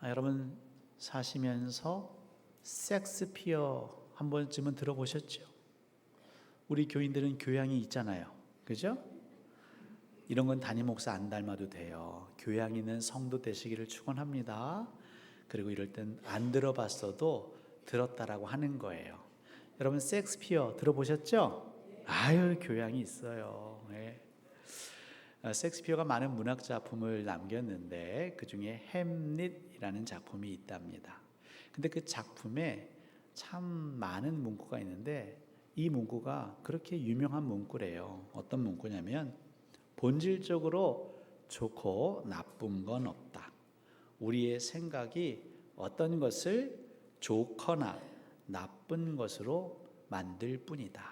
여러분 사시면서 섹스피어 한 번쯤은 들어보셨죠? 우리 교인들은 교양이 있잖아요. 그죠? 이런 건 담임 목사 안 닮아도 돼요. 교양 있는 성도 되시기를 축원합니다. 그리고 이럴 땐 안 들어봤어도 들었다라고 하는 거예요. 여러분 섹스피어 들어보셨죠? 아유, 교양이 있어요. 네. 섹스피어가 많은 문학 작품을 남겼는데 그 중에 햄릿이라는 작품이 있답니다. 근데 그 작품에 참 많은 문구가 있는데 이 문구가 그렇게 유명한 문구래요. 어떤 문구냐면 본질적으로 좋고 나쁜 건 없다. 우리의 생각이 어떤 것을 좋거나 나쁜 것으로 만들 뿐이다.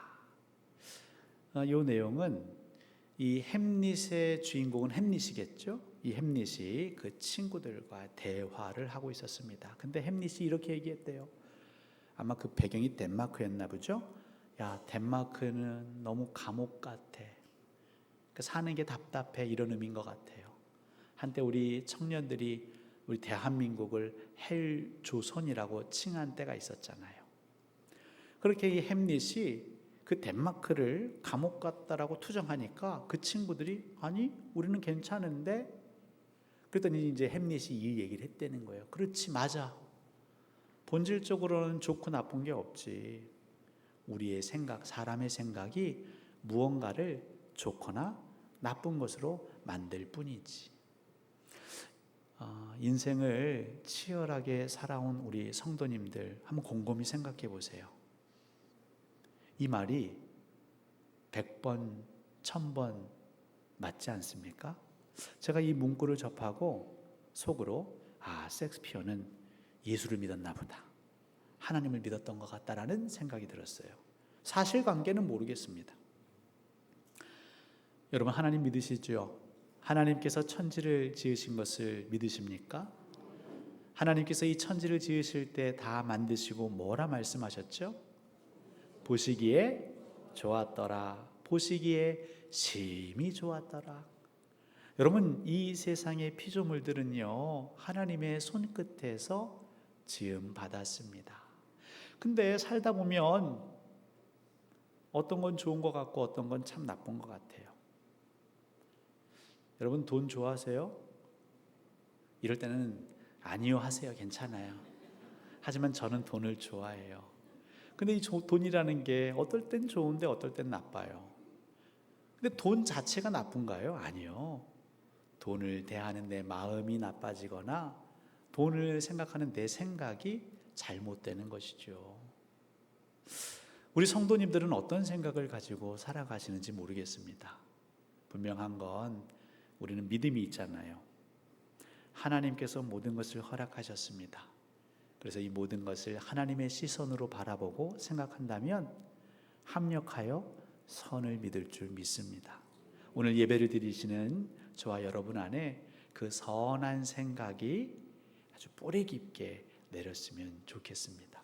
이 내용은 이 햄릿의 주인공은 햄릿이겠죠? 이 햄릿이 그 친구들과 대화를 하고 있었습니다. 근데 햄릿이 이렇게 얘기했대요. 아마 그 배경이 덴마크였나 보죠? 야, 덴마크는 너무 감옥 같아. 사는 게 답답해. 이런 의미인 것 같아요. 한때 우리 청년들이 우리 대한민국을 헬조선이라고 칭한 때가 있었잖아요. 그렇게 이 햄릿이 그 덴마크를 감옥 같다라고 투정하니까 그 친구들이 아니 우리는 괜찮은데, 그랬더니 이제 햄릿이 이 얘기를 했다는 거예요. 그렇지, 맞아. 본질적으로는 좋고 나쁜 게 없지. 우리의 생각, 사람의 생각이 무언가를 좋거나 나쁜 것으로 만들 뿐이지. 인생을 치열하게 살아온 우리 성도님들 한번 곰곰이 생각해 보세요. 이 말이 100번, 1000번 맞지 않습니까? 제가 이 문구를 접하고 속으로 섹스피어는 예수를 믿었나 보다, 하나님을 믿었던 것 같다라는 생각이 들었어요. 사실관계는 모르겠습니다. 여러분 하나님 믿으시죠? 하나님께서 천지를 지으신 것을 믿으십니까? 하나님께서 이 천지를 지으실 때 다 만드시고 뭐라 말씀하셨죠? 보시기에 좋았더라. 보시기에 심히 좋았더라. 여러분 이 세상의 피조물들은요 하나님의 손끝에서 지음 받았습니다. 근데 살다 보면 어떤 건 좋은 것 같고 어떤 건 참 나쁜 것 같아요. 여러분 돈 좋아하세요? 이럴 때는 아니요 하세요. 괜찮아요. 하지만 저는 돈을 좋아해요. 근데 이 돈이라는 게 어떨 땐 좋은데 어떨 땐 나빠요. 근데 돈 자체가 나쁜가요? 아니요. 돈을 대하는 내 마음이 나빠지거나 돈을 생각하는 내 생각이 잘못되는 것이죠. 우리 성도님들은 어떤 생각을 가지고 살아가시는지 모르겠습니다. 분명한 건 우리는 믿음이 있잖아요. 하나님께서 모든 것을 허락하셨습니다. 그래서 이 모든 것을 하나님의 시선으로 바라보고 생각한다면 합력하여 선을 믿을 줄 믿습니다. 오늘 예배를 드리시는 저와 여러분 안에 그 선한 생각이 아주 뿌리 깊게 내렸으면 좋겠습니다.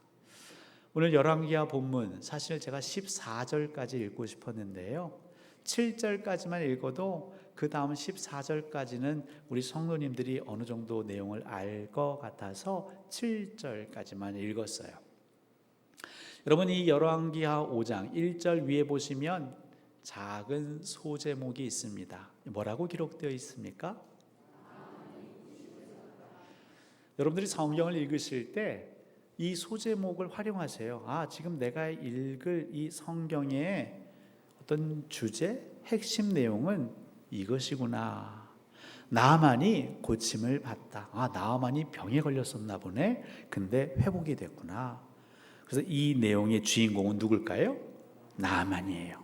오늘 열왕기하 본문 사실 제가 14절까지 읽고 싶었는데요, 7절까지만 읽어도 그 다음 14절까지는 우리 성도님들이 어느 정도 내용을 알 것 같아서 7절까지만 읽었어요. 여러분 이 열왕기하 5장 1절 위에 보시면 작은 소제목이 있습니다. 뭐라고 기록되어 있습니까? 여러분들이 성경을 읽으실 때 이 소제목을 활용하세요. 지금 내가 읽을 이 성경의 어떤 주제, 핵심 내용은 이것이구나. 나아만이 고침을 받다. 나아만이 병에 걸렸었나 보네. 근데 회복이 됐구나. 그래서 이 내용의 주인공은 누굴까요? 나아만이에요.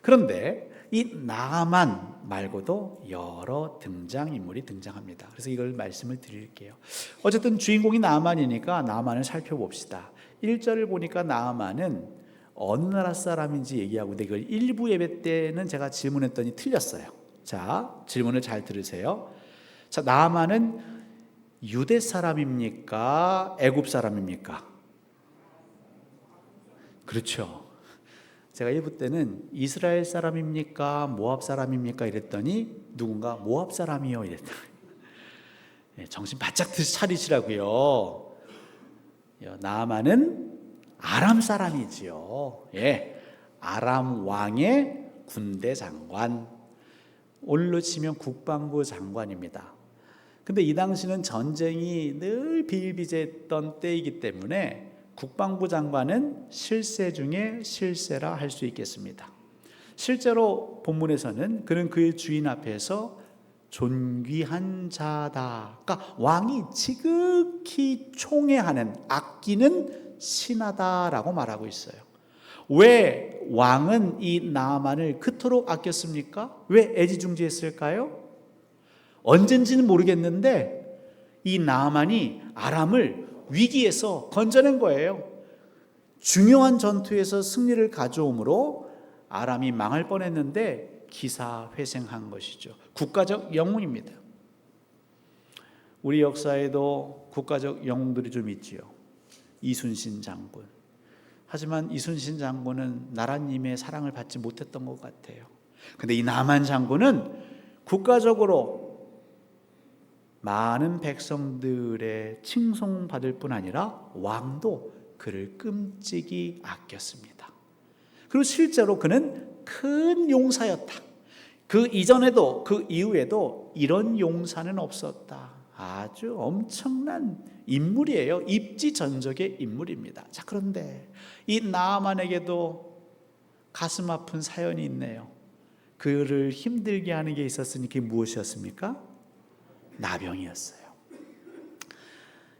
그런데 이 나아만 말고도 여러 등장인물이 등장합니다. 그래서 이걸 말씀을 드릴게요. 어쨌든 주인공이 나아만이니까 나아만을 살펴봅시다. 1절을 보니까 나아만은 어느 나라 사람인지 얘기하고, 근데 이걸 일부 예배 때는 제가 질문했더니 틀렸어요. 자, 질문을 잘 들으세요. 자, 나아만은 유대 사람입니까? 애굽 사람입니까? 그렇죠. 제가 일부 때는 이스라엘 사람입니까? 모압 사람입니까? 이랬더니 누군가 모압 사람이요 이랬다. 정신 바짝 차리시라고요. 나아만은 아람 사람이지요. 아람 왕의 군대 장관, 오늘로 치면 국방부 장관입니다. 근데 이 당시는 전쟁이 늘 비일비재했던 때이기 때문에 국방부 장관은 실세 중에 실세라 할 수 있겠습니다. 실제로 본문에서는 그는 그의 주인 앞에서 존귀한 자다, 그러니까 왕이 지극히 총애하는, 아끼는 신하다라고 말하고 있어요. 왜 왕은 이 나아만을 그토록 아꼈습니까? 왜 애지중지했을까요? 언젠지는 모르겠는데 이 나아만이 아람을 위기에서 건져낸 거예요. 중요한 전투에서 승리를 가져오므로 아람이 망할 뻔했는데 기사회생한 것이죠. 국가적 영웅입니다. 우리 역사에도 국가적 영웅들이 좀 있지요. 이순신 장군. 하지만 이순신 장군은 나라님의 사랑을 받지 못했던 것 같아요. 근데 이 나만 장군은 국가적으로 많은 백성들의 칭송받을 뿐 아니라 왕도 그를 끔찍이 아꼈습니다. 그리고 실제로 그는 큰 용사였다. 그 이전에도 그 이후에도 이런 용사는 없었다. 아주 엄청난 인물이에요. 입지전적의 인물입니다. 자, 그런데 이 나아만에게도 가슴 아픈 사연이 있네요. 그를 힘들게 하는 게 있었으니 그게 무엇이었습니까? 나병이었어요.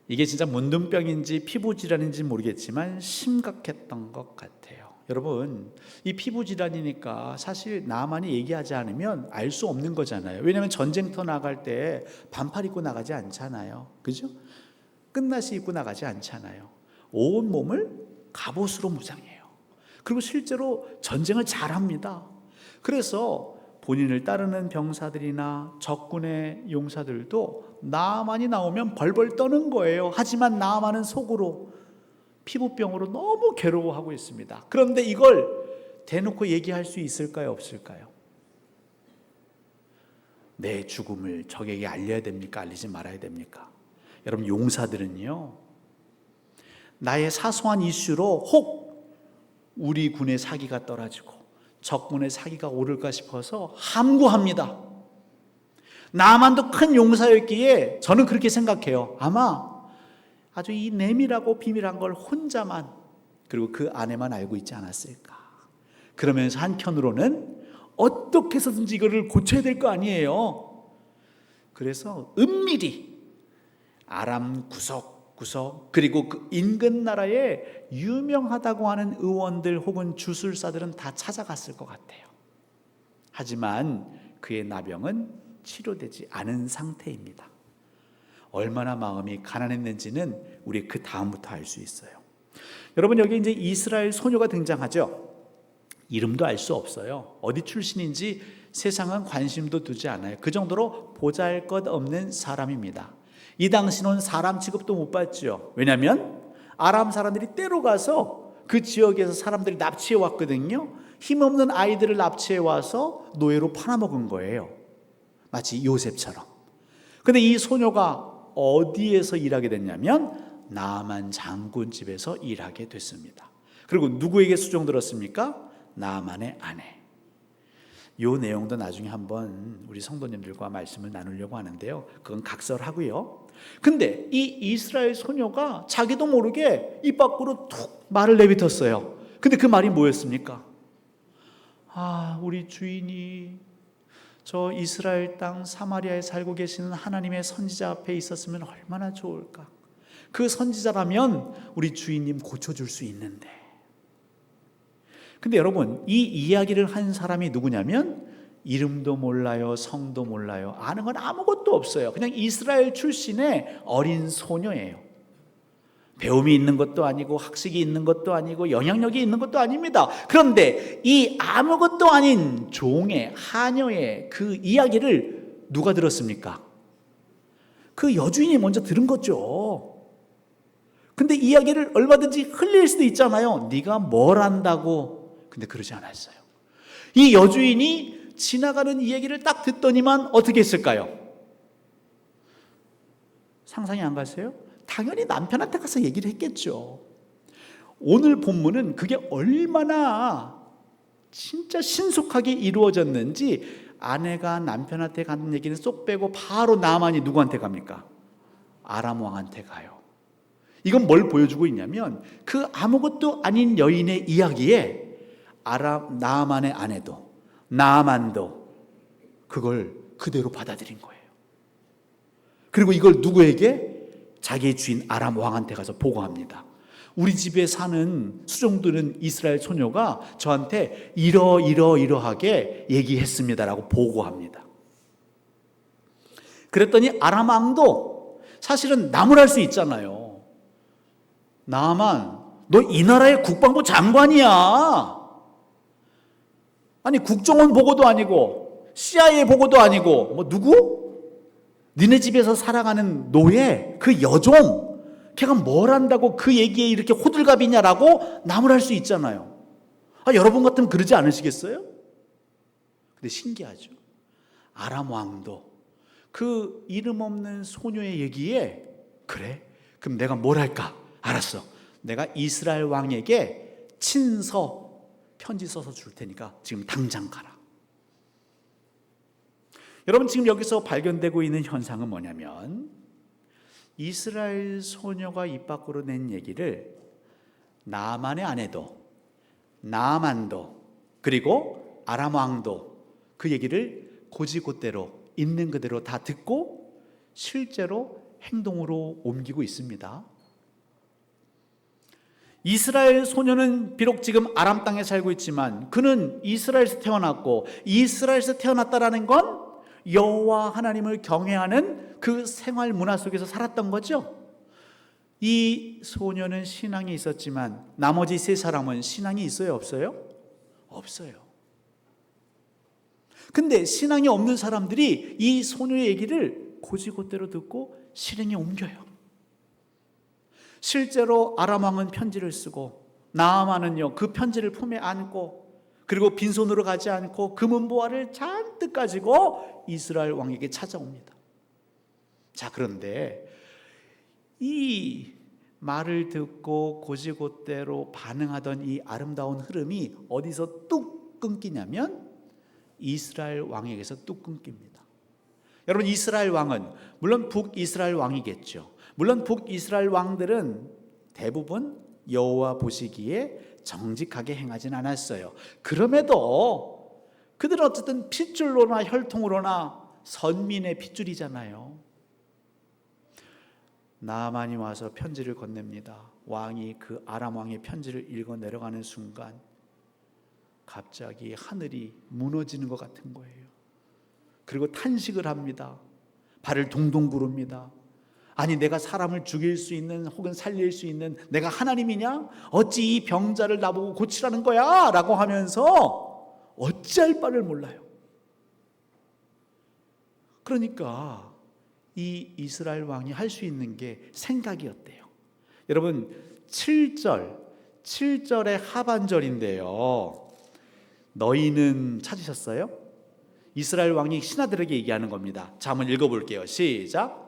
이게 진짜 문둥병인지 피부질환인지 모르겠지만 심각했던 것 같아요. 여러분, 이 피부질환이니까 사실 나만이 얘기하지 않으면 알 수 없는 거잖아요. 왜냐하면 전쟁터 나갈 때 반팔 입고 나가지 않잖아요. 그죠? 끝나시 입고 나가지 않잖아요. 온 몸을 갑옷으로 무장해요. 그리고 실제로 전쟁을 잘합니다. 그래서 본인을 따르는 병사들이나 적군의 용사들도 나아만이 나오면 벌벌 떠는 거예요. 하지만 나아만은 속으로 피부병으로 너무 괴로워하고 있습니다. 그런데 이걸 대놓고 얘기할 수 있을까요? 없을까요? 내 죽음을 적에게 알려야 됩니까? 알리지 말아야 됩니까? 여러분, 용사들은요, 나의 사소한 이슈로 혹 우리 군의 사기가 떨어지고 적군의 사기가 오를까 싶어서 함구합니다. 나만도 큰 용사였기에 저는 그렇게 생각해요. 아마 아주 이 내밀하고 비밀한 걸 혼자만, 그리고 그 아내만 알고 있지 않았을까. 그러면서 한편으로는 어떻게 해서든지 이거를 고쳐야 될 거 아니에요. 그래서 은밀히 아람 구석구석, 그리고 그 인근 나라에 유명하다고 하는 의원들 혹은 주술사들은 다 찾아갔을 것 같아요. 하지만 그의 나병은 치료되지 않은 상태입니다. 얼마나 마음이 가난했는지는 우리 그 다음부터 알 수 있어요. 여러분, 여기 이제 이스라엘 소녀가 등장하죠. 이름도 알 수 없어요. 어디 출신인지 세상은 관심도 두지 않아요. 그 정도로 보잘것없는 사람입니다. 이 당시는 사람 취급도 못 받죠. 왜냐하면 아람 사람들이 때로 가서 그 지역에서 사람들이 납치해 왔거든요. 힘없는 아이들을 납치해 와서 노예로 팔아먹은 거예요. 마치 요셉처럼. 근데 이 소녀가 어디에서 일하게 됐냐면 나아만 장군 집에서 일하게 됐습니다. 그리고 누구에게 수종 들었습니까? 나아만의 아내. 이 내용도 나중에 한번 우리 성도님들과 말씀을 나누려고 하는데요, 그건 각설하고요. 근데 이 이스라엘 소녀가 자기도 모르게 입 밖으로 툭 말을 내뱉었어요. 근데 그 말이 뭐였습니까? 우리 주인이 저 이스라엘 땅 사마리아에 살고 계시는 하나님의 선지자 앞에 있었으면 얼마나 좋을까. 그 선지자라면 우리 주인님 고쳐줄 수 있는데. 근데 여러분, 이 이야기를 한 사람이 누구냐면 이름도 몰라요, 성도 몰라요, 아는 건 아무것도 없어요. 그냥 이스라엘 출신의 어린 소녀예요. 배움이 있는 것도 아니고 학식이 있는 것도 아니고 영향력이 있는 것도 아닙니다. 그런데 이 아무것도 아닌 종의, 하녀의 그 이야기를 누가 들었습니까? 그 여주인이 먼저 들은 거죠. 근데 이야기를 얼마든지 흘릴 수도 있잖아요. 네가 뭘 안다고. 근데 그러지 않았어요. 이 여주인이 지나가는 이 얘기를 딱 듣더니만 어떻게 했을까요? 상상이 안 가세요? 당연히 남편한테 가서 얘기를 했겠죠. 오늘 본문은 그게 얼마나 진짜 신속하게 이루어졌는지 아내가 남편한테 가는 얘기는 쏙 빼고 바로 나만이 누구한테 갑니까? 아람 왕한테 가요. 이건 뭘 보여주고 있냐면 그 아무것도 아닌 여인의 이야기에 나아만의 아내도 나아만도 그걸 그대로 받아들인 거예요. 그리고 이걸 누구에게? 자기의 주인 아람 왕한테 가서 보고합니다. 우리 집에 사는 수종드는 이스라엘 소녀가 저한테 이러하게 얘기했습니다라고 보고합니다. 그랬더니 아람 왕도 사실은 나무랄 수 있잖아요. 나아만, 너 이 나라의 국방부 장관이야. 아니 국정원 보고도 아니고 CIA 보고도 아니고 뭐 누구? 니네 집에서 살아가는 노예, 그 여종, 걔가 뭘 한다고 그 얘기에 이렇게 호들갑이냐라고 나무랄 수 있잖아요. 여러분 같으면 그러지 않으시겠어요? 근데 신기하죠. 아람 왕도 그 이름 없는 소녀의 얘기에 그래? 그럼 내가 뭘 할까? 알았어. 내가 이스라엘 왕에게 친서 편지 써서 줄 테니까 지금 당장 가라. 여러분 지금 여기서 발견되고 있는 현상은 뭐냐면 이스라엘 소녀가 입 밖으로 낸 얘기를 나아만의 아내도 나아만도 그리고 아람 왕도 그 얘기를 곧이곧대로 있는 그대로 다 듣고 실제로 행동으로 옮기고 있습니다. 이스라엘 소녀는 비록 지금 아람 땅에 살고 있지만 그는 이스라엘에서 태어났고 이스라엘에서 태어났다라는 건 여호와 하나님을 경외하는 그 생활 문화 속에서 살았던 거죠. 이 소녀는 신앙이 있었지만 나머지 세 사람은 신앙이 있어요, 없어요? 없어요. 근데 신앙이 없는 사람들이 이 소녀의 얘기를 곧이곧대로 듣고 실행에 옮겨요. 실제로 아람 왕은 편지를 쓰고 나아만은요 그 편지를 품에 안고 그리고 빈손으로 가지 않고 금은보화를 잔뜩 가지고 이스라엘 왕에게 찾아옵니다. 자, 그런데 이 말을 듣고 곧이곧대로 반응하던 이 아름다운 흐름이 어디서 뚝 끊기냐면 이스라엘 왕에게서 뚝 끊깁니다. 여러분 이스라엘 왕은 물론 북이스라엘 왕이겠죠. 물론 북이스라엘 왕들은 대부분 여호와 보시기에 정직하게 행하진 않았어요. 그럼에도 그들은 어쨌든 핏줄로나 혈통으로나 선민의 핏줄이잖아요. 나아만이 와서 편지를 건넵니다. 왕이 그 아람 왕의 편지를 읽어 내려가는 순간 갑자기 하늘이 무너지는 것 같은 거예요. 그리고 탄식을 합니다. 발을 동동 구릅니다. 아니 내가 사람을 죽일 수 있는 혹은 살릴 수 있는 내가 하나님이냐? 어찌 이 병자를 나보고 고치라는 거야? 라고 하면서 어찌할 바를 몰라요. 그러니까 이 이스라엘 왕이 할 수 있는 게 생각이었대요. 여러분 7절의 하반절인데요. 너희는 찾으셨어요? 이스라엘 왕이 신하들에게 얘기하는 겁니다. 자, 한번 읽어볼게요. 시작.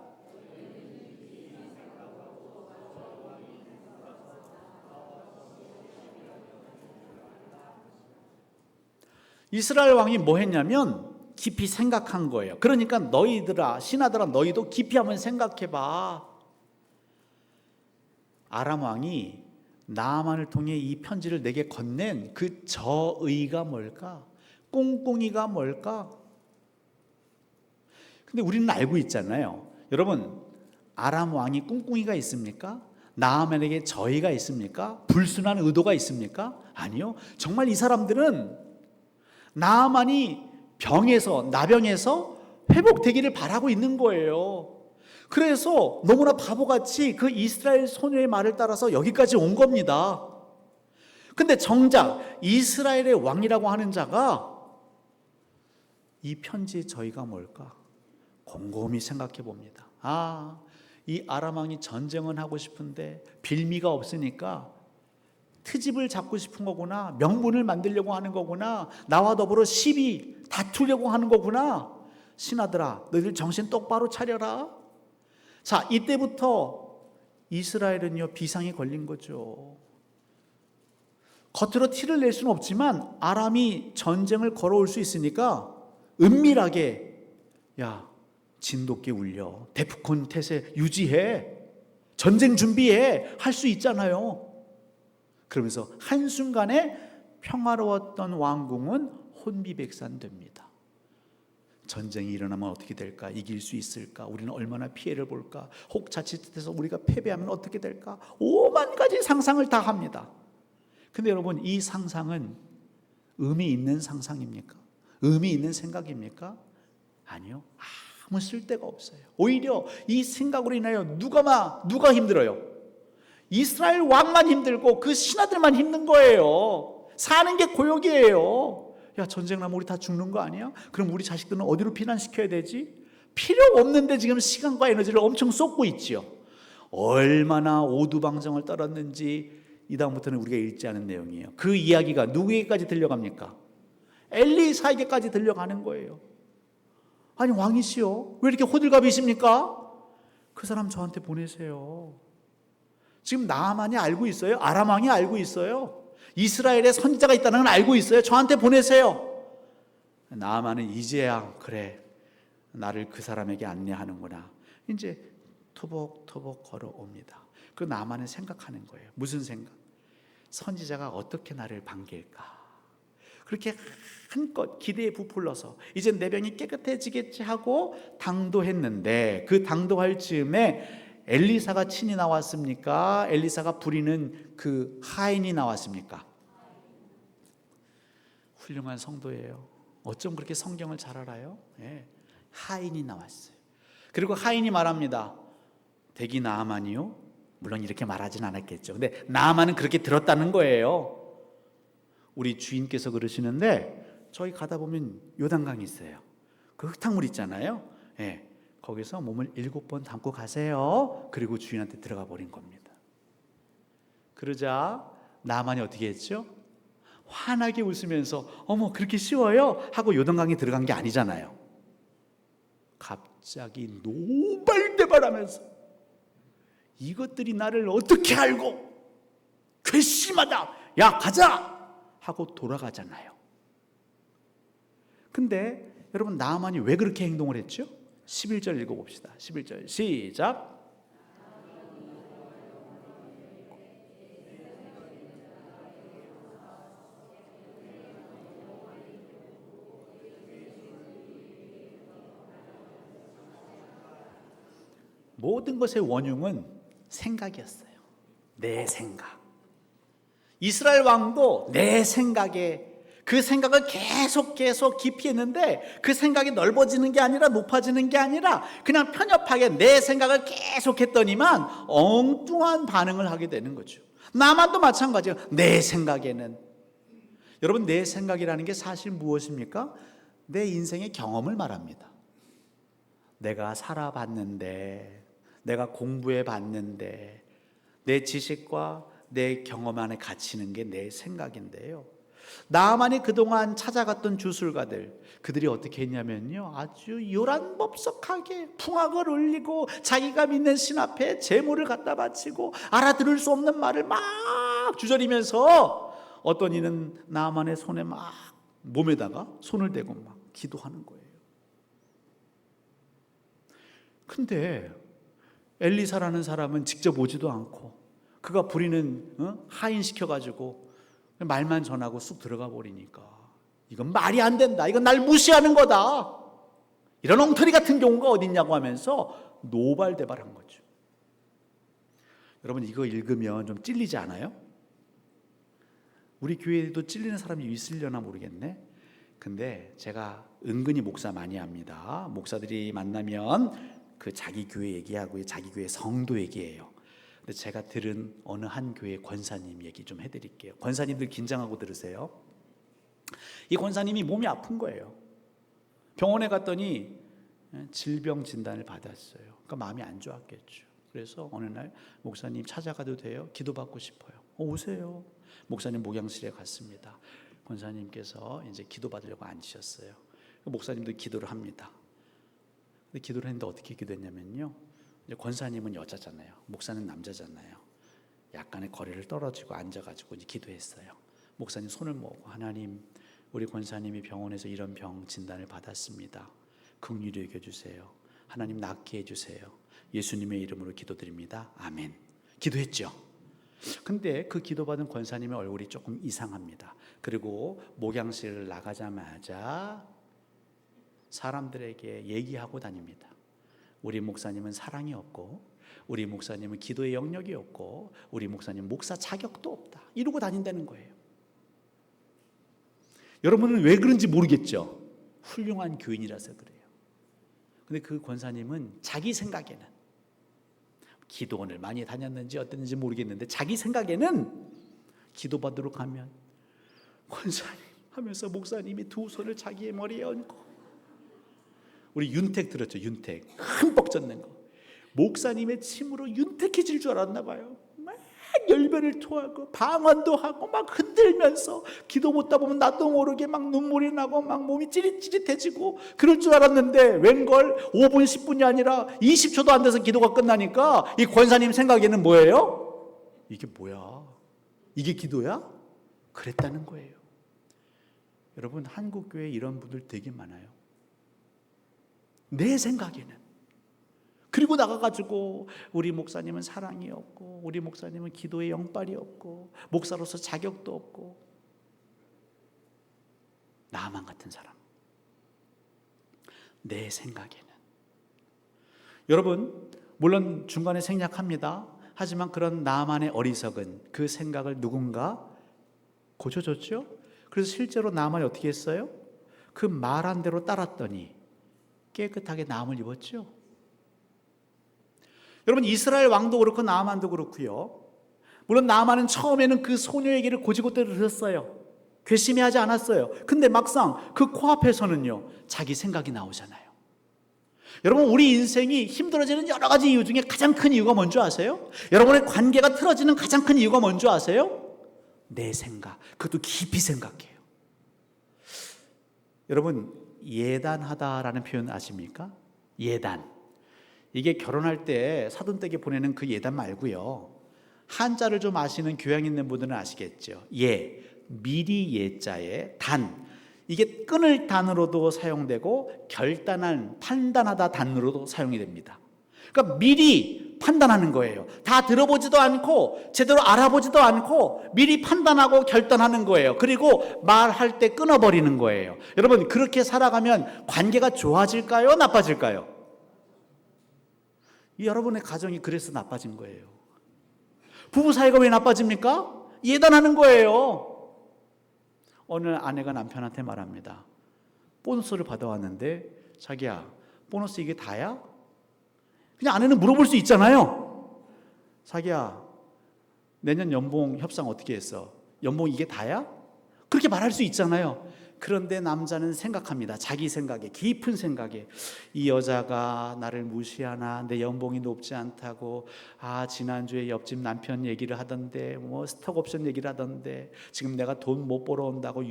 이스라엘 왕이 뭐 했냐면 깊이 생각한 거예요. 그러니까 너희들아, 신하들아, 너희도 깊이 한번 생각해봐. 아람 왕이 나아만을 통해 이 편지를 내게 건넨 그 저의가 뭘까? 꽁꽁이가 뭘까? 근데 우리는 알고 있잖아요. 여러분, 아람 왕이 꽁꽁이가 있습니까? 나아만에게 저의가 있습니까? 불순한 의도가 있습니까? 아니요. 정말 이 사람들은 나아만이 나병에서 회복되기를 바라고 있는 거예요. 그래서 너무나 바보같이 그 이스라엘 소녀의 말을 따라서 여기까지 온 겁니다. 근데 정작 이스라엘의 왕이라고 하는 자가 이 편지의 저희가 뭘까? 곰곰이 생각해 봅니다. 이 아람 왕이 전쟁은 하고 싶은데 빌미가 없으니까 트집을 잡고 싶은 거구나. 명분을 만들려고 하는 거구나. 나와 더불어 시비 다투려고 하는 거구나. 신하들아, 너희들 정신 똑바로 차려라. 자, 이때부터 이스라엘은요 비상이 걸린 거죠. 겉으로 티를 낼 수는 없지만 아람이 전쟁을 걸어올 수 있으니까 은밀하게 야 진돗개 울려, 데프콘 태세 유지해, 전쟁 준비해, 할 수 있잖아요. 그러면서 한순간에 평화로웠던 왕궁은 혼비백산됩니다. 전쟁이 일어나면 어떻게 될까? 이길 수 있을까? 우리는 얼마나 피해를 볼까? 혹 자칫해서 우리가 패배하면 어떻게 될까? 5만 가지 상상을 다 합니다. 근데 여러분, 이 상상은 의미 있는 상상입니까? 의미 있는 생각입니까? 아니요. 아무 쓸데가 없어요. 오히려 이 생각으로 인하여 누가 힘들어요? 이스라엘 왕만 힘들고 그 신하들만 힘든 거예요. 사는 게 고역이에요. 야, 전쟁 나면 우리 다 죽는 거 아니야? 그럼 우리 자식들은 어디로 피난시켜야 되지? 필요 없는데 지금 시간과 에너지를 엄청 쏟고 있지요. 얼마나 오두방정을 떨었는지 이 다음부터는 우리가 읽지 않은 내용이에요. 그 이야기가 누구에게까지 들려갑니까? 엘리사에게까지 들려가는 거예요. 아니, 왕이시여, 왜 이렇게 호들갑이십니까? 그 사람 저한테 보내세요. 지금 나아만이 알고 있어요. 아람 왕이 알고 있어요. 이스라엘에 선지자가 있다는 건 알고 있어요. 저한테 보내세요. 나아만은 이제야 그래, 나를 그 사람에게 안내하는구나. 이제 토복토복 걸어옵니다. 그 나만은 생각하는 거예요. 무슨 생각? 선지자가 어떻게 나를 반길까? 그렇게 한껏 기대에 부풀러서 이제 내 병이 깨끗해지겠지 하고 당도했는데, 그 당도할 즈음에 엘리사가 친히 나왔습니까? 엘리사가 부리는 그 하인이 나왔습니까? 훌륭한 성도예요. 어쩜 그렇게 성경을 잘 알아요? 네. 하인이 나왔어요. 그리고 하인이 말합니다. 대기 나아만이요? 물론 이렇게 말하진 않았겠죠. 근데 나아만은 그렇게 들었다는 거예요. 우리 주인께서 그러시는데, 저희 가다 보면 요단강이 있어요. 그 흙탕물 있잖아요. 예, 거기서 몸을 7번 담고 가세요. 그리고 주인한테 들어가 버린 겁니다. 그러자 나아만이 어떻게 했죠? 환하게 웃으면서 어머, 그렇게 쉬워요? 하고 요단강에 들어간 게 아니잖아요. 갑자기 노발대발하면서 이것들이 나를 어떻게 알고, 괘씸하다, 야 가자 하고 돌아가잖아요. 근데 여러분, 나아만이 왜 그렇게 행동을 했죠? 11절 읽어봅시다. 11절 시작. 모든 것의 원흉은 생각이었어요. 내 생각. 이스라엘 왕도 내 생각에, 그 생각을 계속 깊이 했는데, 그 생각이 넓어지는 게 아니라 높아지는 게 아니라 그냥 편협하게 내 생각을 계속 했더니만 엉뚱한 반응을 하게 되는 거죠. 나만도 마찬가지예요. 내 생각에는. 여러분, 내 생각이라는 게 사실 무엇입니까? 내 인생의 경험을 말합니다. 내가 살아봤는데, 내가 공부해 봤는데, 내 지식과 내 경험 안에 갇히는 게 내 생각인데요. 나아만이 그동안 찾아갔던 주술가들, 그들이 어떻게 했냐면요, 아주 요란법석하게 풍악을 울리고 자기가 믿는 신 앞에 제물을 갖다 바치고 알아들을 수 없는 말을 막 주저리면서 어떤 이는 나아만의 손에 막 몸에다가 손을 대고 막 기도하는 거예요. 근데 엘리사라는 사람은 직접 오지도 않고 그가 부리는 하인 시켜가지고 말만 전하고 쑥 들어가 버리니까 이건 말이 안 된다, 이건 날 무시하는 거다, 이런 엉터리 같은 경우가 어딨냐고 하면서 노발대발한 거죠. 여러분, 이거 읽으면 좀 찔리지 않아요? 우리 교회에도 찔리는 사람이 있으려나 모르겠네. 근데 제가 은근히 목사 많이 합니다. 목사들이 만나면 그 자기 교회 얘기하고 자기 교회 성도 얘기해요. 근데 제가 들은 어느 한 교회 권사님 얘기 좀 해드릴게요. 권사님들 긴장하고 들으세요. 이 권사님이 몸이 아픈 거예요. 병원에 갔더니 질병 진단을 받았어요. 그러니까 마음이 안 좋았겠죠. 그래서 어느 날 목사님 찾아가도 돼요? 기도받고 싶어요. 오세요. 목사님 목양실에 갔습니다. 권사님께서 이제 기도받으려고 앉으셨어요. 목사님도 기도를 합니다. 근데 기도를 했는데 어떻게 기도했냐면요, 이제 권사님은 여자잖아요. 목사는 남자잖아요. 약간의 거리를 떨어지고 앉아가지고 이제 기도했어요. 목사님 손을 모으고, 하나님, 우리 권사님이 병원에서 이런 병 진단을 받았습니다. 긍휼히 여겨주세요. 하나님 낫게 해주세요. 예수님의 이름으로 기도드립니다. 아멘. 기도했죠. 근데 그 기도받은 권사님의 얼굴이 조금 이상합니다. 그리고 목양실을 나가자마자 사람들에게 얘기하고 다닙니다. 우리 목사님은 사랑이 없고, 우리 목사님은 기도의 영역이 없고, 우리 목사님 목사 자격도 없다, 이러고 다닌다는 거예요. 여러분은 왜 그런지 모르겠죠. 훌륭한 교인이라서 그래요. 근데 그 권사님은 자기 생각에는, 기도원을 많이 다녔는지 어땠는지 모르겠는데, 자기 생각에는 기도받으러 가면 권사님 하면서 목사님이 두 손을 자기의 머리에 얹고, 우리 윤택 들었죠? 윤택 흠뻑 젖는 거. 목사님의 침으로 윤택해질 줄 알았나 봐요. 막 열변을 토하고 방언도 하고 막 흔들면서 기도 못하다 보면 나도 모르게 막 눈물이 나고 막 몸이 찌릿찌릿해지고 그럴 줄 알았는데, 웬걸 5분 10분이 아니라 20초도 안 돼서 기도가 끝나니까 이 권사님 생각에는 뭐예요? 이게 뭐야? 이게 기도야? 그랬다는 거예요. 여러분, 한국교회에 이런 분들 되게 많아요. 내 생각에는. 그리고 나가가지고 우리 목사님은 사랑이 없고, 우리 목사님은 기도의 영빨이 없고, 목사로서 자격도 없고. 나만 같은 사람. 내 생각에는. 여러분, 물론 중간에 생략합니다. 하지만 그런 나만의 어리석은 그 생각을 누군가 고쳐줬죠. 그래서 실제로 나만이 어떻게 했어요? 그 말한 대로 따랐더니 깨끗하게 나음을 입었죠. 여러분, 이스라엘 왕도 그렇고 나아만도 그렇고요. 물론 나아만은 처음에는 그 소녀의 길을 고지고대로 들었어요. 괘씸해하지 않았어요. 근데 막상 그 코앞에서는요, 자기 생각이 나오잖아요. 여러분, 우리 인생이 힘들어지는 여러 가지 이유 중에 가장 큰 이유가 뭔지 아세요? 여러분의 관계가 틀어지는 가장 큰 이유가 뭔지 아세요? 내 생각. 그것도 깊이 생각해요. 여러분, 예단하다라는 표현 아십니까? 예단. 이게 결혼할 때 사돈댁에 보내는 그 예단 말고요, 한자를 좀 아시는 교양 있는 분들은 아시겠죠. 예, 미리 예자에 단, 이게 끊을 단으로도 사용되고 결단한, 판단하다 단으로도 사용이 됩니다. 그러니까 미리 판단하는 거예요. 다 들어보지도 않고 제대로 알아보지도 않고 미리 판단하고 결단하는 거예요. 그리고 말할 때 끊어버리는 거예요. 여러분, 그렇게 살아가면 관계가 좋아질까요? 나빠질까요? 여러분의 가정이 그래서 나빠진 거예요. 부부 사이가 왜 나빠집니까? 예단하는 거예요. 어느 아내가 남편한테 말합니다. 보너스를 받아왔는데, 자기야, 보너스 이게 다야? 그냥 아내는 물어볼 수 있잖아요. 자기야, 내년 연봉 협상 어떻게 했어? 연봉 이게 다야? 그렇게 말할 수 있잖아요. 그런데 남자는 생각합니다. 자기 생각에, 깊은 생각에, 이 여자가 나를 무시하나, 내 연봉이 높지 않다고, 지난주에 옆집 남편 얘기를 하던데, 스톡옵션 얘기를 하던데, 지금 내가 돈 못 벌어온다고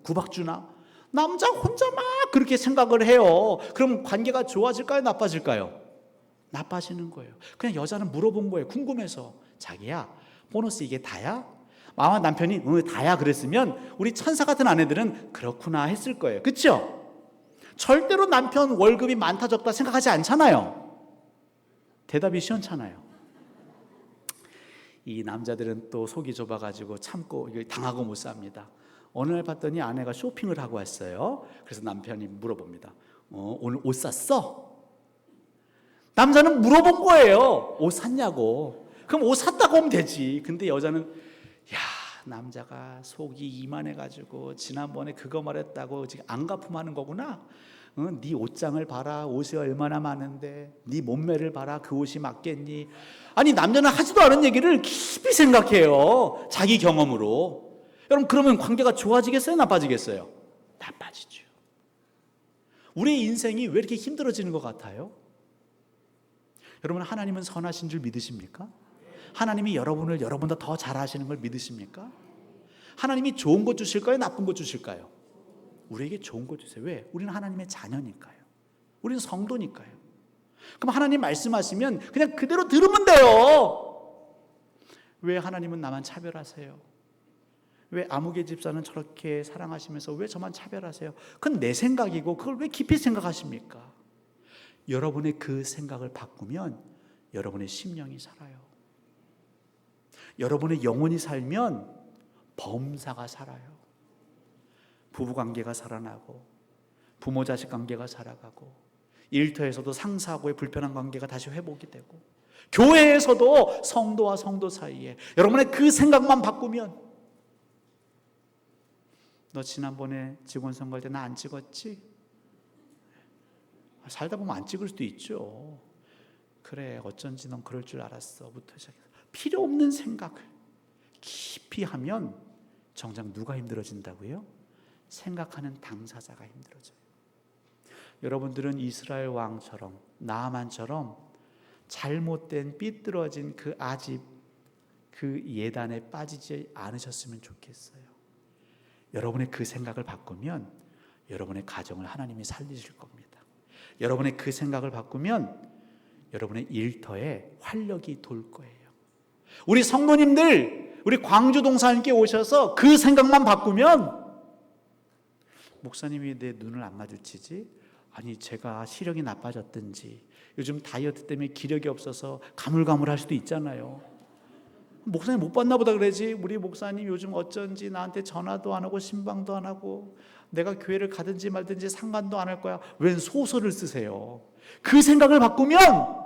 구박 주나? 남자 혼자 막 그렇게 생각을 해요. 그럼 관계가 좋아질까요? 나빠질까요? 나빠지는 거예요. 그냥 여자는 물어본 거예요. 궁금해서. 자기야, 보너스 이게 다야? 아마 남편이 다야 그랬으면 우리 천사 같은 아내들은 그렇구나 했을 거예요. 그렇죠? 절대로 남편 월급이 많다 적다 생각하지 않잖아요. 대답이 시원찮아요. 이 남자들은 또 속이 좁아가지고 참고 당하고 못 삽니다. 어느 날 봤더니 아내가 쇼핑을 하고 왔어요. 그래서 남편이 물어봅니다. 오늘 옷 샀어? 남자는 물어본 거예요. 옷 샀냐고. 그럼 옷 샀다고 하면 되지. 근데 여자는, 남자가 속이 이만해가지고 지난번에 그거 말했다고 지금 안 갚음하는 거구나. 네 옷장을 봐라. 옷이 얼마나 많은데 네 몸매를 봐라. 그 옷이 맞겠니? 아니, 남자는 하지도 않은 얘기를 깊이 생각해요. 자기 경험으로. 여러분, 그러면 관계가 좋아지겠어요? 나빠지겠어요? 나빠지죠. 우리의 인생이 왜 이렇게 힘들어지는 것 같아요? 여러분, 하나님은 선하신 줄 믿으십니까? 하나님이 여러분을 여러분보다 더 잘하시는 걸 믿으십니까? 하나님이 좋은 것 주실까요? 나쁜 것 주실까요? 우리에게 좋은 것 주세요. 왜? 우리는 하나님의 자녀니까요. 우리는 성도니까요. 그럼 하나님 말씀하시면 그냥 그대로 들으면 돼요. 왜 하나님은 나만 차별하세요? 왜 아무개 집사는 저렇게 사랑하시면서 왜 저만 차별하세요? 그건 내 생각이고 그걸 왜 깊이 생각하십니까? 여러분의 그 생각을 바꾸면 여러분의 심령이 살아요. 여러분의 영혼이 살면 범사가 살아요. 부부관계가 살아나고 부모 자식 관계가 살아가고 일터에서도 상사하고의 불편한 관계가 다시 회복이 되고 교회에서도 성도와 성도 사이에 여러분의 그 생각만 바꾸면, 너 지난번에 직원 선거할 때 나 안 찍었지? 살다 보면 안 찍을 수도 있죠. 그래, 어쩐지 넌 그럴 줄 알았어 부터 시작해서 필요 없는 생각을 깊이 하면 정작 누가 힘들어진다고요? 생각하는 당사자가 힘들어져요. 여러분들은 이스라엘 왕처럼 나아만처럼 잘못된 삐뚤어진 그 아집, 그 예단에 빠지지 않으셨으면 좋겠어요. 여러분의 그 생각을 바꾸면 여러분의 가정을 하나님이 살리실 겁니다. 여러분의 그 생각을 바꾸면 여러분의 일터에 활력이 돌 거예요. 우리 성도님들, 우리 광주 동사님께 오셔서 그 생각만 바꾸면, 목사님이 내 눈을 안 마주치지? 아니 제가 시력이 나빠졌든지 요즘 다이어트 때문에 기력이 없어서 가물가물할 수도 있잖아요. 목사님 못 봤나 보다 그러지. 우리 목사님 요즘 어쩐지 나한테 전화도 안 하고 신방도 안 하고 내가 교회를 가든지 말든지 상관도 안 할 거야. 웬 소설을 쓰세요. 그 생각을 바꾸면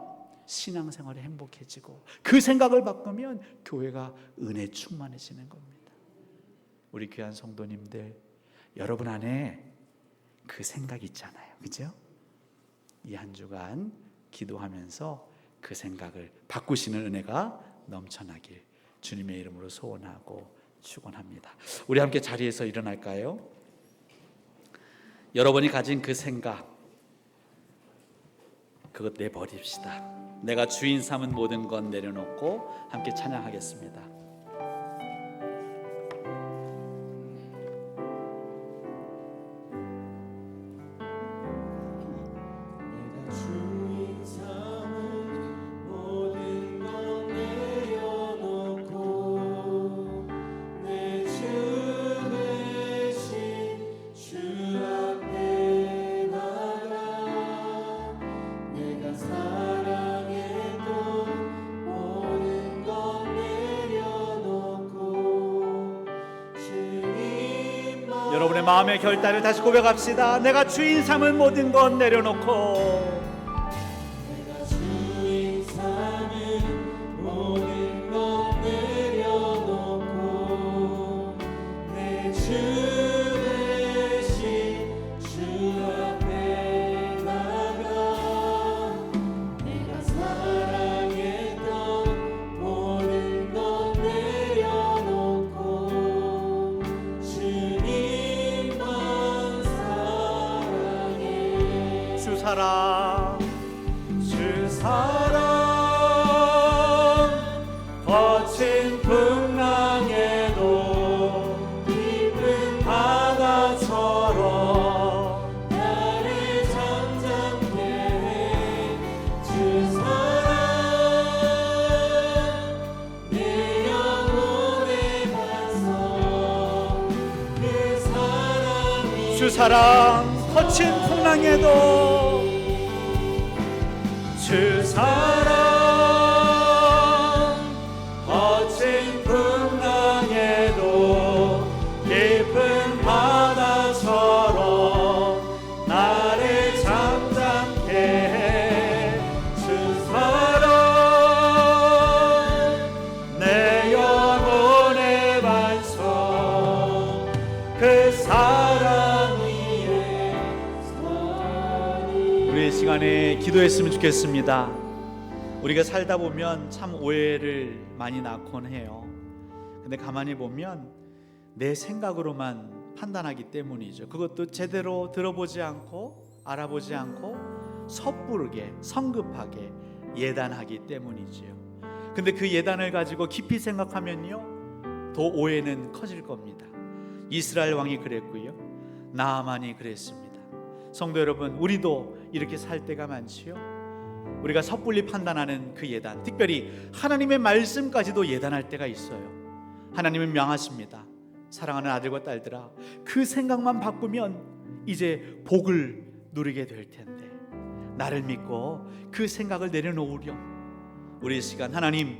신앙생활이 행복해지고 그 생각을 바꾸면 교회가 은혜 충만해지는 겁니다. 우리 귀한 성도님들, 여러분 안에 그 생각 있잖아요. 그죠? 이 한 주간 기도하면서 그 생각을 바꾸시는 은혜가 넘쳐나길 주님의 이름으로 소원하고 축원합니다. 우리 함께 자리에서 일어날까요? 여러분이 가진 그 생각, 그것 내버립시다. 내가 주인 삼은 모든 것 내려놓고 함께 찬양하겠습니다. 여러분의 마음의 결단을 다시 고백합시다. 내가 주인 삼은 모든 것 내려놓고, 내가 주인 삼은 모든 것 내려놓고 내 주 대신 주 앞에 나가 내가 사랑했던 모든 것 내려놓고 주님만 사랑해. 주 사랑, 주 사랑 거친 풍랑에도 깊은 바다처럼 나를 잠잠케 해. 주 사랑 내 영혼의 반석 그 사랑이 주 사랑 거친 풍랑에도, 주 사랑 거친 풍랑에도 깊은 바다처럼 나를 잠잠케 해. 주 사랑 내 영혼의 반석 그 사랑 위에 서리. 우리의 시간에 기도했으면 좋겠습니다. 우리가 살다 보면 참 오해를 많이 낳곤 해요. 근데 가만히 보면 내 생각으로만 판단하기 때문이죠. 그것도 제대로 들어보지 않고 알아보지 않고 섣부르게 성급하게 예단하기 때문이죠. 근데 그 예단을 가지고 깊이 생각하면요, 더 오해는 커질 겁니다. 이스라엘 왕이 그랬고요, 나아만이 그랬습니다. 성도 여러분, 우리도 이렇게 살 때가 많지요. 우리가 섣불리 판단하는 그 예단, 특별히 하나님의 말씀까지도 예단할 때가 있어요. 하나님은 명하십니다. 사랑하는 아들과 딸들아, 그 생각만 바꾸면 이제 복을 누리게 될 텐데 나를 믿고 그 생각을 내려놓으렴. 우리 시간, 하나님,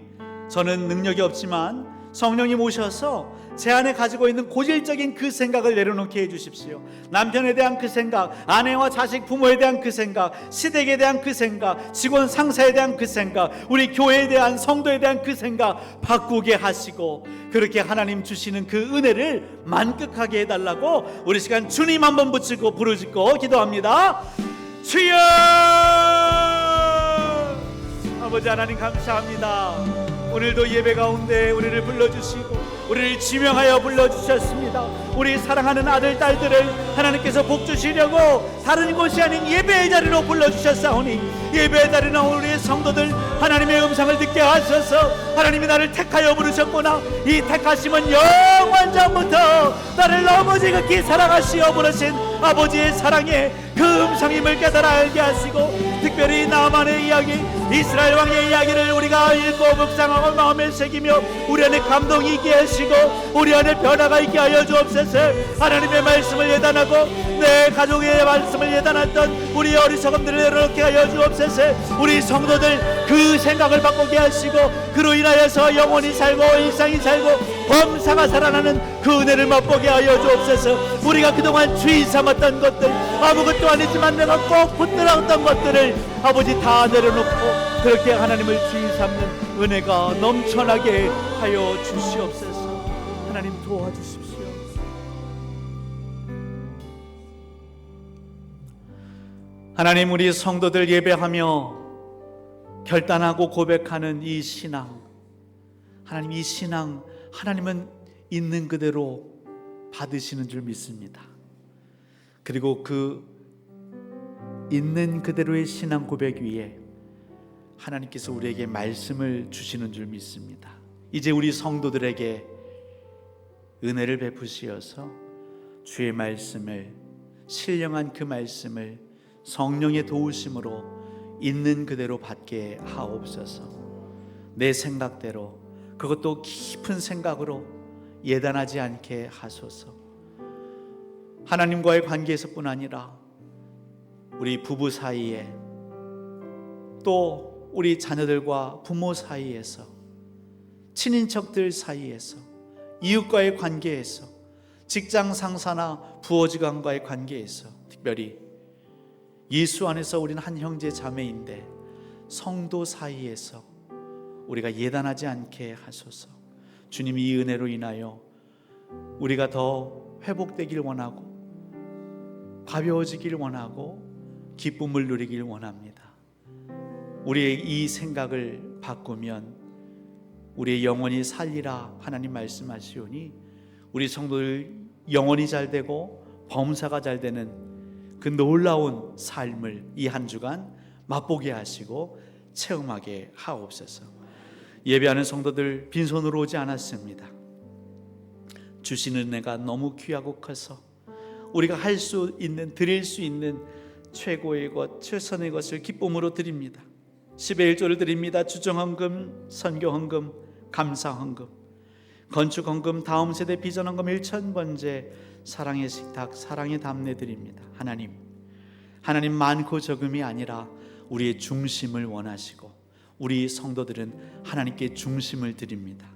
저는 능력이 없지만 성령님 오셔서 제 안에 가지고 있는 고질적인 그 생각을 내려놓게 해주십시오. 남편에 대한 그 생각, 아내와 자식, 부모에 대한 그 생각, 시댁에 대한 그 생각, 직원 상사에 대한 그 생각, 우리 교회에 대한, 성도에 대한 그 생각 바꾸게 하시고, 그렇게 하나님 주시는 그 은혜를 만끽하게 해달라고 우리 시간 주님 한번 붙이고 부르짖고 기도합니다. 주여! 아버지 하나님 감사합니다. 오늘도 예배 가운데 우리를 불러주시고 우리를 지명하여 불러주셨습니다. 우리 사랑하는 아들, 딸들을 하나님께서 복 주시려고 다른 곳이 아닌 예배의 자리로 불러주셨사오니, 예배의 자리에 나온 우리의 성도들 하나님의 음성을 듣게 하셔서, 하나님이 나를 택하여 부르셨구나, 이 택하심은 영원전부터 나를 너무 지극히 사랑하시어 부르신 아버지의 사랑에 그 음성임을 깨달아 알게 하시고, 특별히 나만의 이야기, 이스라엘 왕의 이야기를 우리가 읽고 묵상하고 마음에 새기며 우리 안에 감동이 있게 하시고 우리 안에 변화가 있게 하여 주옵소서. 하나님의 말씀을 예단하고 내 가족의 말씀을 예단했던 우리 어리석음들을 내려놓게 하여 주옵소서. 우리 성도들 그 생각을 바꾸게 하시고 그로 인하여서 영혼이 살고 일상이 살고 범사가 살아나는 그 은혜를 맛보게 하여 주옵소서. 우리가 그동안 주의 삼았던 것들, 아무것도 아니지만 내가 꼭 붙들었던 것들을 아버지 다 내려놓고 그렇게 하나님을 주의 삼는 은혜가 넘쳐나게 하여 주시옵소서. 하나님 도와주십시오. 하나님, 우리 성도들 예배하며 결단하고 고백하는 이 신앙, 하나님, 이 신앙 하나님은 있는 그대로 받으시는 줄 믿습니다. 그리고 그 있는 그대로의 신앙 고백 위에 하나님께서 우리에게 말씀을 주시는 줄 믿습니다. 이제 우리 성도들에게 은혜를 베푸시어서 주의 말씀을, 신령한 그 말씀을 성령의 도우심으로 있는 그대로 받게 하옵소서. 내 생각대로, 그것도 깊은 생각으로 예단하지 않게 하소서. 하나님과의 관계에서뿐 아니라 우리 부부 사이에, 또 우리 자녀들과 부모 사이에서, 친인척들 사이에서, 이웃과의 관계에서, 직장 상사나 부하직원과의 관계에서, 특별히 예수 안에서 우리는 한 형제 자매인데 성도 사이에서 우리가 예단하지 않게 하소서. 주님, 이 은혜로 인하여 우리가 더 회복되길 원하고 가벼워지길 원하고 기쁨을 누리길 원합니다. 우리의 이 생각을 바꾸면 우리의 영혼이 살리라 하나님 말씀하시오니, 우리 성도들 영혼이 잘 되고 범사가 잘 되는 그 놀라운 삶을 이 한 주간 맛보게 하시고 체험하게 하옵소서. 예배하는 성도들 빈손으로 오지 않았습니다. 주시는 은혜가 너무 귀하고 커서 우리가 할 수 있는, 드릴 수 있는 최고의 것, 최선의 것을 기쁨으로 드립니다. 10의 1조를 드립니다. 주정헌금, 선교헌금, 감사헌금, 건축헌금, 다음 세대 비전헌금 1,000번째 사랑의 식탁, 사랑의 담내 드립니다. 하나님 많고 적음이 아니라 우리의 중심을 원하시고 우리 성도들은 하나님께 중심을 드립니다.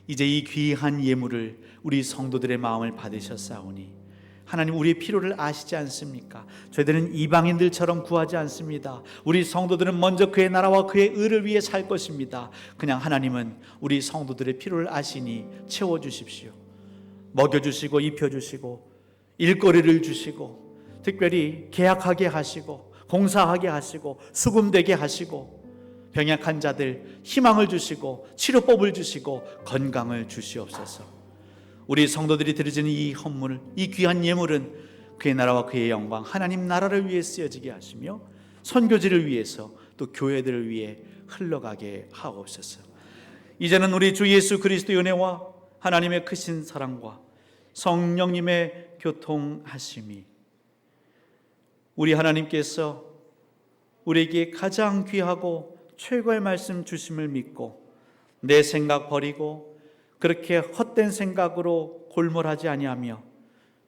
이제 이 귀한 예물을 우리 성도들의 마음을 받으셨사오니 하나님, 우리의 필요를 아시지 않습니까? 저희들은 이방인들처럼 구하지 않습니다. 우리 성도들은 먼저 그의 나라와 그의 의를 위해 살 것입니다. 그냥 하나님은 우리 성도들의 필요를 아시니 채워주십시오. 먹여주시고 입혀주시고 일거리를 주시고 특별히 계약하게 하시고 공사하게 하시고 수금되게 하시고 병약한 자들 희망을 주시고 치료법을 주시고 건강을 주시옵소서. 우리 성도들이 드려지는 이 헌물, 이 귀한 예물은 그의 나라와 그의 영광, 하나님 나라를 위해 쓰여지게 하시며 선교지를 위해서 또 교회들을 위해 흘러가게 하옵소서. 이제는 우리 주 예수 그리스도의 은혜와 하나님의 크신 사랑과 성령님의 교통하심이, 우리 하나님께서 우리에게 가장 귀하고 최고의 말씀 주심을 믿고 내 생각 버리고 그렇게 헛된 생각으로 골몰하지 아니하며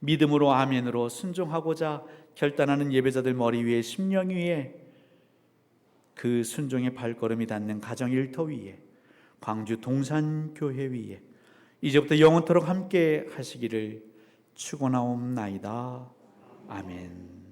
믿음으로 아멘으로 순종하고자 결단하는 예배자들 머리 위에, 심령 위에, 그 순종의 발걸음이 닿는 가정 일터 위에, 광주 동산교회 위에 이제부터 영원토록 함께 하시기를 축원하옵나이다. 아멘.